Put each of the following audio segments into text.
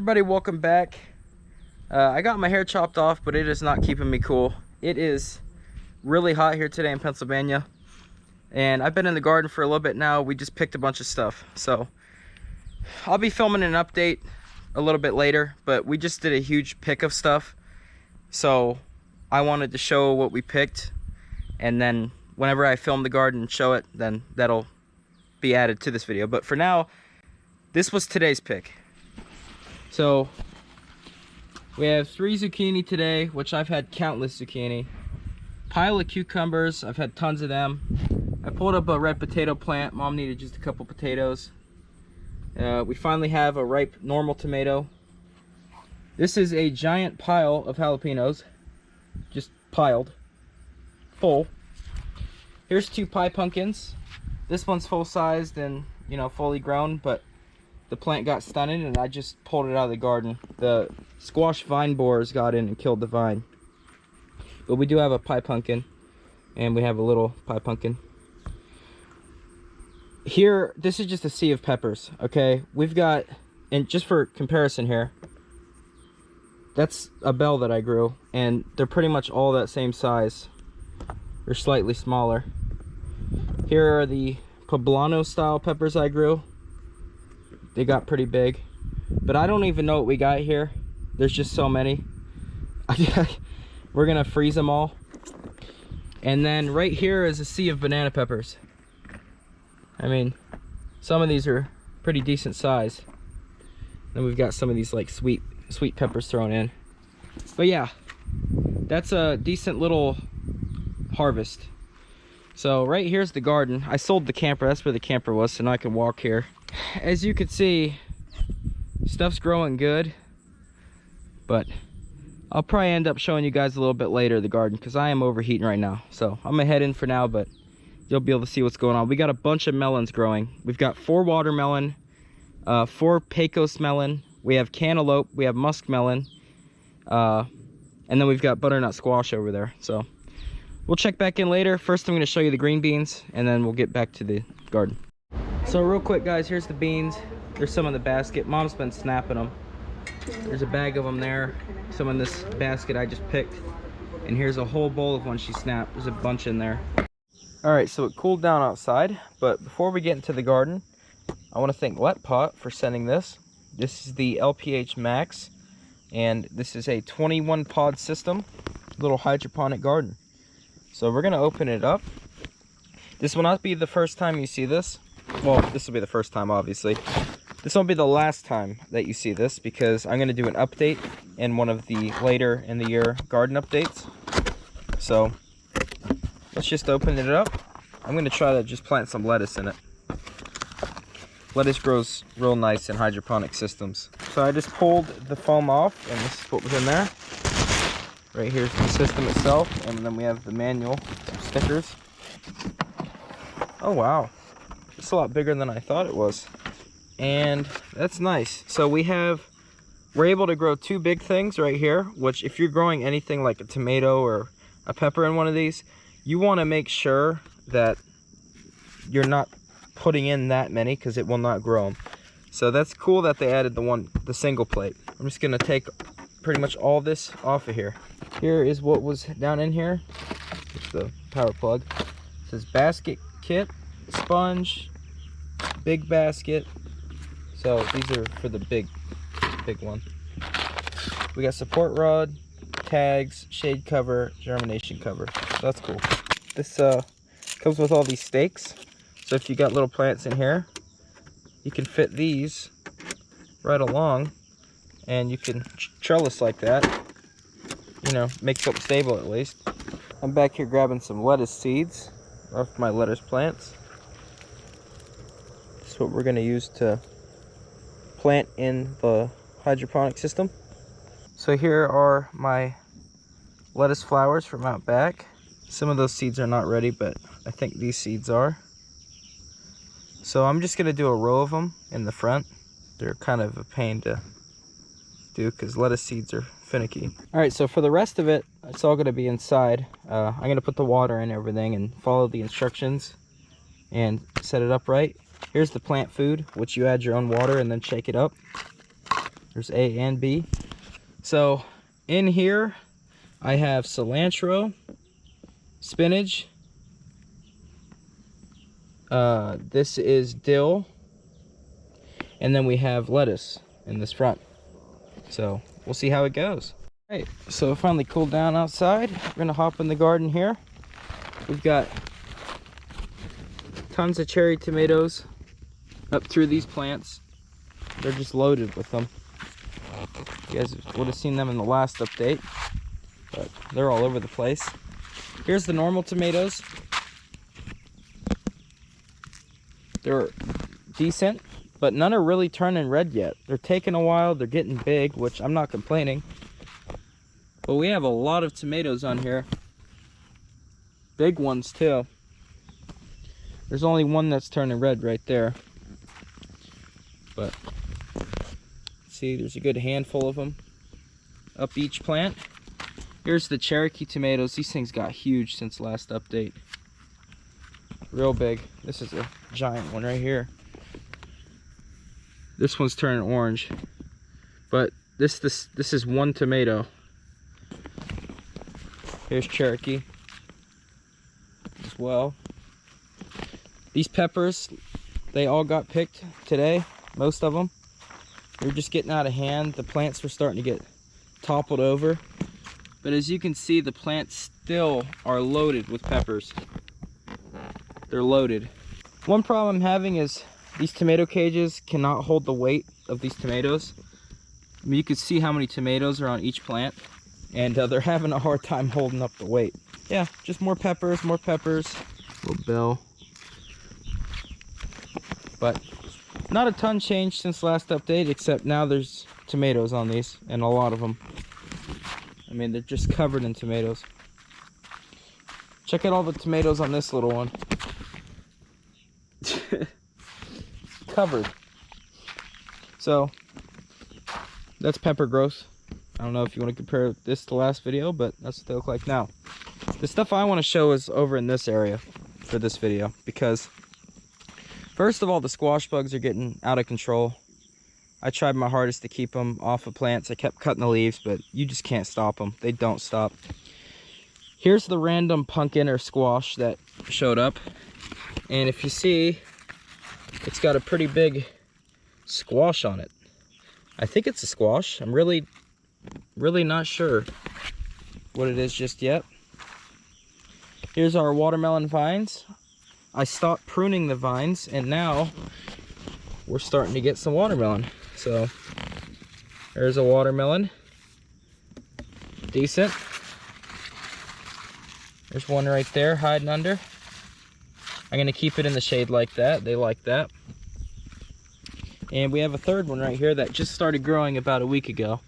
everybody, welcome back. I got my hair chopped off, but it is not keeping me cool. It is really hot here today in Pennsylvania, and I've been in the garden for a little bit now. We just picked a bunch of stuff, so I'll be filming an update a little bit later, but we just did a huge pick of stuff, so I wanted to show what we picked, and then whenever I film the garden and show it, then that'll be added to this video. But for now, this was today's pick. So we have 3 zucchini today, which I've had countless zucchini. Pile of cucumbers, I've had tons of them. I pulled up a red potato plant. Mom needed just a couple potatoes. We finally have a ripe normal tomato. This is a giant pile of jalapenos, just piled full. Here's 2 pie pumpkins. This one's full sized and, you know, fully grown, but the plant got stunted and I just pulled it out of the garden. The squash vine borers got in and killed the vine. But we do have a pie pumpkin, and we have a little pie pumpkin. Here, this is just a sea of peppers, okay? We've got, and just for comparison here, that's a bell that I grew, and they're pretty much all that same size. They're slightly smaller. Here are the poblano style peppers I grew. They got pretty big, but I don't even know what we got here. There's just so many. We're gonna freeze them all. And then right here is a sea of banana peppers. I mean, some of these are pretty decent size. Then we've got some of these like sweet peppers thrown in. But yeah, that's a decent little harvest. So right here's the garden. I sold the camper. That's where the camper was, so now I can walk here. As you can see, stuff's growing good, but I'll probably end up showing you guys a little bit later the garden, because I am overheating right now. So I'm gonna head in for now, but you'll be able to see what's going on. We got a bunch of melons growing. We've got 4 watermelon, 4 pecos melon, we have cantaloupe, we have muskmelon, and then we've got butternut squash over there. So we'll check back in later. First I'm going to show you the green beans, and then we'll get back to the garden. So real quick guys, here's the beans. There's some in the basket. Mom's been snapping them. There's a bag of them there, some in this basket I just picked, and here's a whole bowl of ones she snapped. There's a bunch in there. Alright, so it cooled down outside, but before we get into the garden, I want to thank Let Pot for sending this. This is the LPH Max, and this is a 21 pod system, little hydroponic garden. So we're going to open it up. This will not be the first time you see this. Well, this will be the first time, obviously. This won't be the last time that you see this, because I'm going to do an update in one of the later in the year garden updates. So let's just open it up. I'm going to try to just plant some lettuce in it. Lettuce grows real nice in hydroponic systems. So I just pulled the foam off, and this is what was in there. Right here's the system itself, and then we have the manual, some stickers. Oh wow, it's a lot bigger than I thought it was, and that's nice. So we're able to grow 2 big things right here, which if you're growing anything like a tomato or a pepper in one of these, you want to make sure that you're not putting in that many, because it will not grow them. So that's cool that they added the single plate. I'm just gonna take pretty much all this off of here. Here is what was down in here. It's the power plug. It says basket kit, sponge, big basket. So these are for the big one. We got support rod, tags, shade cover, germination cover. So that's cool. This comes with all these stakes. So if you got little plants in here, you can fit these right along, and you can trellis like that. You know, makes it stable at least. I'm back here grabbing some lettuce seeds off my lettuce plants. This is what we're going to use to plant in the hydroponic system. So here are my lettuce flowers from out back. Some of those seeds are not ready, but I think these seeds are. So I'm just going to do a row of them in the front. They're kind of a pain to do because lettuce seeds are finicky. All right, so for the rest of it, it's all going to be inside. I'm going to put the water in everything and follow the instructions and set it up right. Here's the plant food, which you add your own water and then shake it up. There's A and B. So in here I have cilantro, spinach, this is dill, and then we have lettuce in this front. So we'll see how it goes. All right, so it finally cooled down outside. We're gonna hop in the garden here. We've got tons of cherry tomatoes up through these plants. They're just loaded with them. You guys would have seen them in the last update, but they're all over the place. Here's the normal tomatoes. They're decent, but none are really turning red yet. They're taking a while, they're getting big, which I'm not complaining. But we have a lot of tomatoes on here. Big ones too. There's only one that's turning red right there. But see, there's a good handful of them up each plant. Here's the Cherokee tomatoes. These things got huge since last update. Real big. This is a giant one right here. This one's turning orange. But this is one tomato. Here's Cherokee as well. These peppers, they all got picked today, most of them. They're just getting out of hand. The plants were starting to get toppled over. But as you can see, the plants still are loaded with peppers. They're loaded. One problem I'm having is these tomato cages cannot hold the weight of these tomatoes. I mean, you can see how many tomatoes are on each plant, and they're having a hard time holding up the weight. Yeah, just more peppers, more peppers. Little bell. But not a ton changed since last update, except now there's tomatoes on these, and a lot of them. I mean, they're just covered in tomatoes. Check out all the tomatoes on this little one. Covered. So that's pepper growth. I don't know if you want to compare this to last video, but that's what they look like now. The stuff I want to show is over in this area for this video, because first of all, the squash bugs are getting out of control. I tried my hardest to keep them off of plants. I kept cutting the leaves, but you just can't stop them. They don't stop. Here's the random pumpkin or squash that showed up. And if you see, it's got a pretty big squash on it. I think it's a squash. I'm really not sure what it is just yet. Here's our watermelon vines. I stopped pruning the vines, and now we're starting to get some watermelon. So there's a watermelon. Decent. There's one right there hiding under. I'm gonna keep it in the shade like that. They like that. And we have a third one right here that just started growing about a week ago.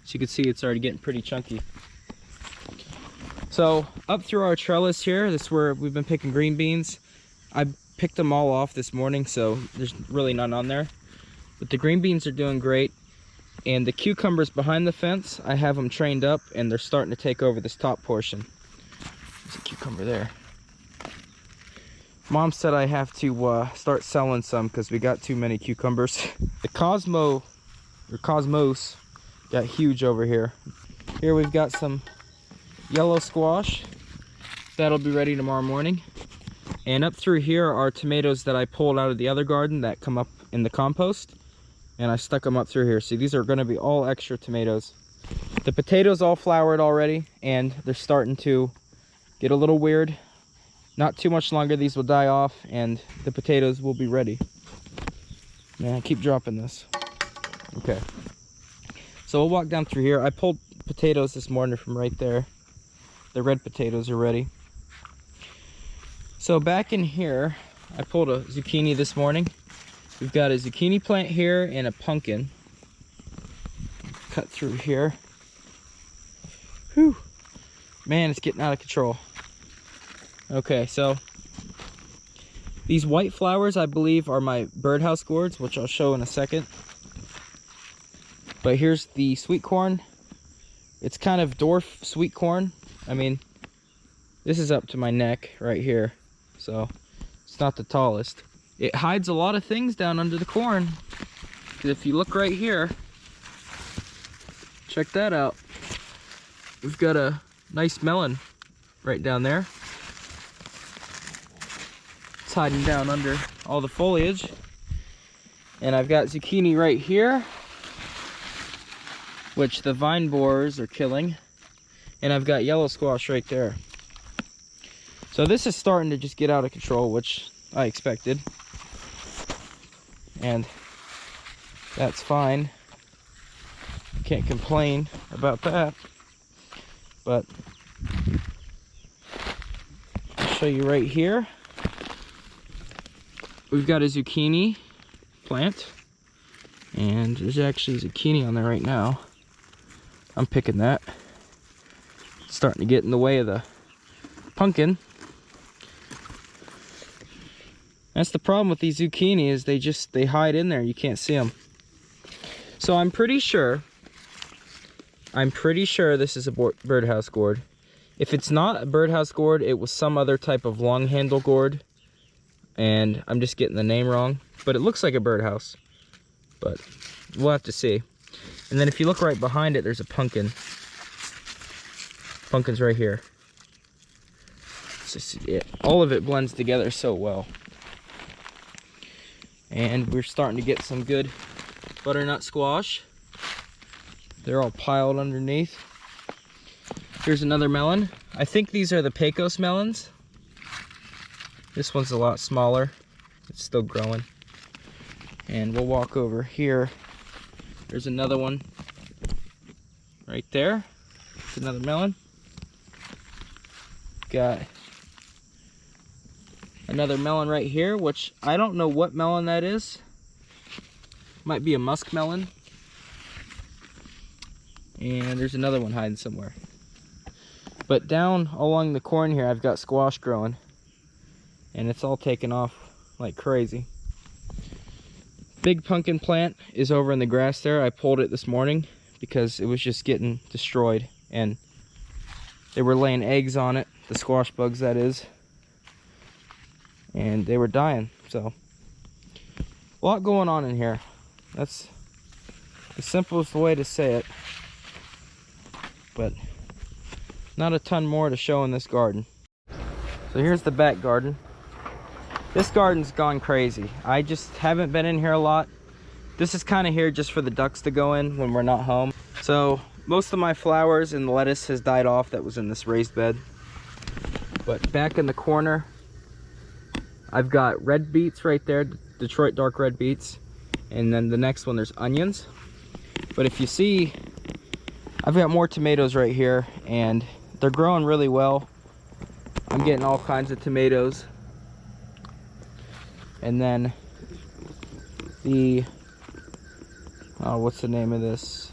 As you can see, it's already getting pretty chunky. So up through our trellis here, this is where we've been picking green beans. I picked them all off this morning, so there's really none on there. But the green beans are doing great. And the cucumbers behind the fence, I have them trained up, and they're starting to take over this top portion. There's a cucumber there. Mom said I have to start selling some because we got too many cucumbers. The Cosmos got huge over here. Here we've got some yellow squash. That'll be ready tomorrow morning. And up through here are tomatoes that I pulled out of the other garden that come up in the compost. And I stuck them up through here. See, these are going to be all extra tomatoes. The potatoes all flowered already, and they're starting to get a little weird. Not too much longer, these will die off, and the potatoes will be ready. Man, I keep dropping this. Okay. So we'll walk down through here. I pulled potatoes this morning from right there. The red potatoes are ready. So back in here, I pulled a zucchini this morning. We've got a zucchini plant here and a pumpkin. Cut through here. Whew. Man, it's getting out of control. Okay, so these white flowers, I believe, are my birdhouse gourds, which I'll show in a second. But here's the sweet corn. It's kind of dwarf sweet corn. I mean, this is up to my neck right here, so it's not the tallest. It hides a lot of things down under the corn, because if you look right here, check that out. We've got a nice melon right down there. It's hiding down under all the foliage. And I've got zucchini right here, which the vine borers are killing. And I've got yellow squash right there. So this is starting to just get out of control, which I expected. And that's fine. Can't complain about that. But I'll show you right here. We've got a zucchini plant. And there's actually zucchini on there right now. I'm picking that. It's starting to get in the way of the pumpkin. That's the problem with these zucchini, is they hide in there. You can't see them. So I'm pretty sure this is a birdhouse gourd. If it's not a birdhouse gourd, it was some other type of long handle gourd, and I'm just getting the name wrong. But it looks like a birdhouse, but we'll have to see. And then if you look right behind it, there's a pumpkin. Pumpkin's right here. All of it blends together so well. And we're starting to get some good butternut squash. They're all piled underneath. Here's another melon. I think these are the Pecos melons. This one's a lot smaller. It's still growing. And we'll walk over here. There's another one right there. It's another melon. Got another melon right here, which I don't know what melon that is. Might be a musk melon. And there's another one hiding somewhere. But down along the corn here, I've got squash growing. And it's all taken off like crazy. Big pumpkin plant is over in the grass there. I pulled it this morning because it was just getting destroyed. And they were laying eggs on it, the squash bugs that is. And they were dying, so. A lot going on in here. That's the simplest way to say it. But not a ton more to show in this garden. So here's the back garden. This garden's gone crazy. I just haven't been in here a lot. This is kind of here just for the ducks to go in when we're not home. So most of my flowers and lettuce has died off that was in this raised bed. But back in the corner, I've got red beets right there, Detroit dark red beets. And then the next one, there's onions. But if you see, I've got more tomatoes right here, and they're growing really well. I'm getting all kinds of tomatoes. And then the, oh, what's the name of this?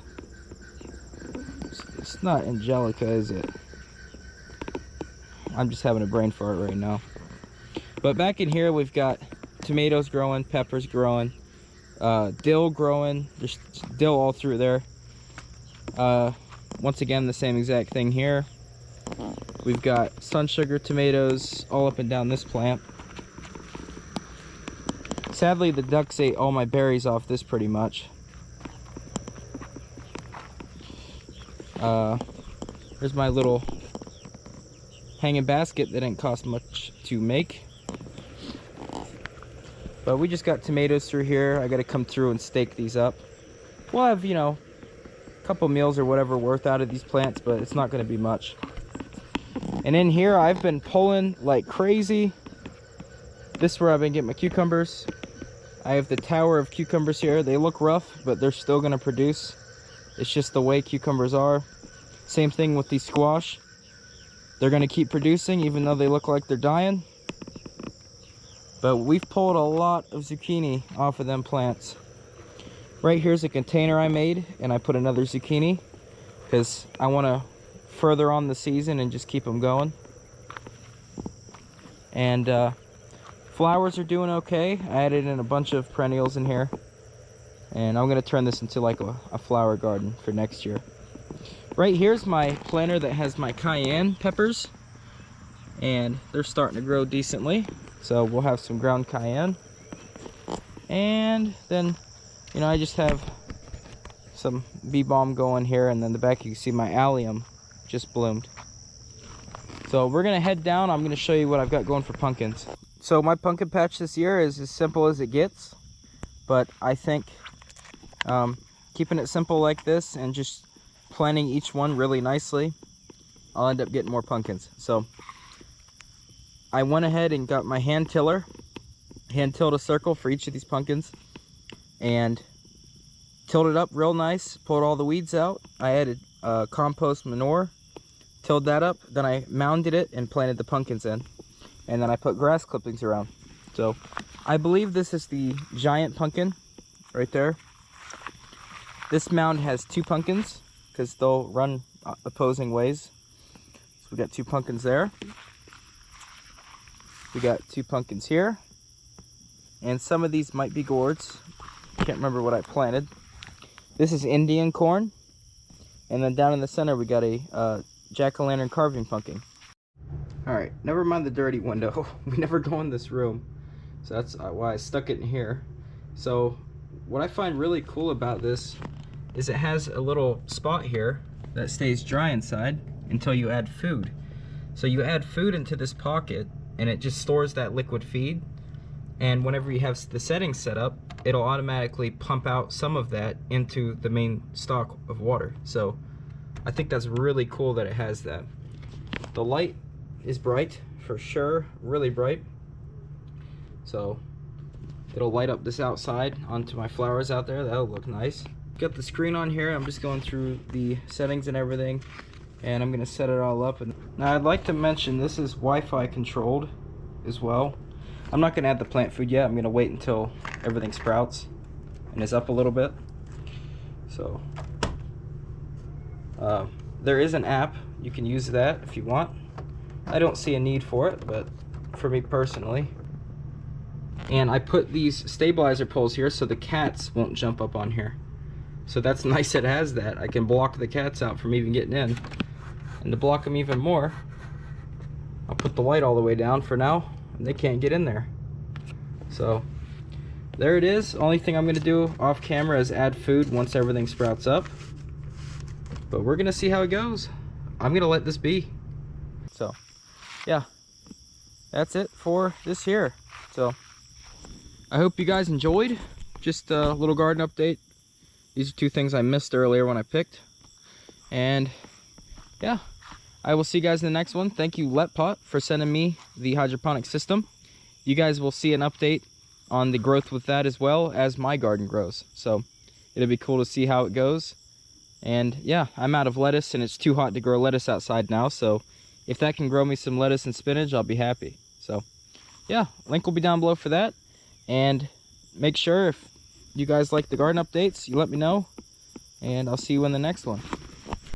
It's not Angelica, is it? I'm just having a brain fart right now. But back in here, we've got tomatoes growing, peppers growing, dill growing. There's dill all through there. Once again, the same exact thing here. We've got sun sugar tomatoes all up and down this plant. Sadly, the ducks ate all my berries off this pretty much. Here's my little hanging basket that didn't cost much to make. But we just got tomatoes through here. I got to come through and stake these up. We'll have, you know, a couple meals or whatever worth out of these plants, but it's not going to be much. And in here, I've been pulling like crazy. This is where I've been getting my cucumbers. I have the tower of cucumbers here. They look rough, but they're still going to produce. It's just the way cucumbers are. Same thing with these squash. They're going to keep producing even though they look like they're dying. But we've pulled a lot of zucchini off of them plants. Right here's a container I made, and I put another zucchini because I want to further on the season and just keep them going. And flowers are doing okay. I added in a bunch of perennials in here, and I'm going to turn this into like a flower garden for next year. Right here's my planter that has my cayenne peppers, and they're starting to grow decently. So we'll have some ground cayenne. And then, you know, I just have some bee balm going here, and then the back you can see my allium just bloomed. So we're gonna head down. I'm gonna show you what I've got going for pumpkins. So my pumpkin patch this year is as simple as it gets, but I think keeping it simple like this and just planting each one really nicely, I'll end up getting more pumpkins. So I went ahead and got my hand tilled a circle for each of these pumpkins and tilled it up real nice, pulled all the weeds out. I added compost manure, tilled that up, then I mounded it and planted the pumpkins in, and then I put grass clippings around. So I believe this is the giant pumpkin right there. This mound has 2 pumpkins because they'll run opposing ways. So we got 2 pumpkins there. We got 2 pumpkins here, and some of these might be gourds. Can't remember what I planted. This is Indian corn, and then down in the center we got a jack-o'-lantern carving pumpkin. All right, never mind the dirty window. We never go in this room, so that's why I stuck it in here. So what I find really cool about this is it has a little spot here that stays dry inside until you add food. So you add food into this pocket and it just stores that liquid feed, and whenever you have the settings set up, it'll automatically pump out some of that into the main stock of water. So I think that's really cool that it has that. The light is bright for sure, really bright, so it'll light up this outside onto my flowers out there. That'll look nice. Got the screen on here. I'm just going through the settings and everything, and I'm gonna set it all up. And now I'd like to mention this is Wi-Fi controlled as well. I'm not gonna add the plant food yet. I'm gonna wait until everything sprouts and is up a little bit. So there is an app. You can use that if you want. I don't see a need for it, but for me personally. And I put these stabilizer poles here so the cats won't jump up on here. So that's nice, it has that. I can block the cats out from even getting in. And to block them even more, I'll put the light all the way down for now, and they can't get in there. So there it is. Only thing I'm gonna do off camera is add food once everything sprouts up. But we're gonna see how it goes. I'm gonna let this be. So yeah, that's it for this here. So I hope you guys enjoyed. Just a little garden update. These are 2 things I missed earlier when I picked. And yeah, I will see you guys in the next one. Thank you, LetPot, for sending me the hydroponic system. You guys will see an update on the growth with that as well as my garden grows. So it'll be cool to see how it goes. And yeah, I'm out of lettuce and it's too hot to grow lettuce outside now. So if that can grow me some lettuce and spinach, I'll be happy. So yeah, link will be down below for that. And make sure if you guys like the garden updates, you let me know, and I'll see you in the next one.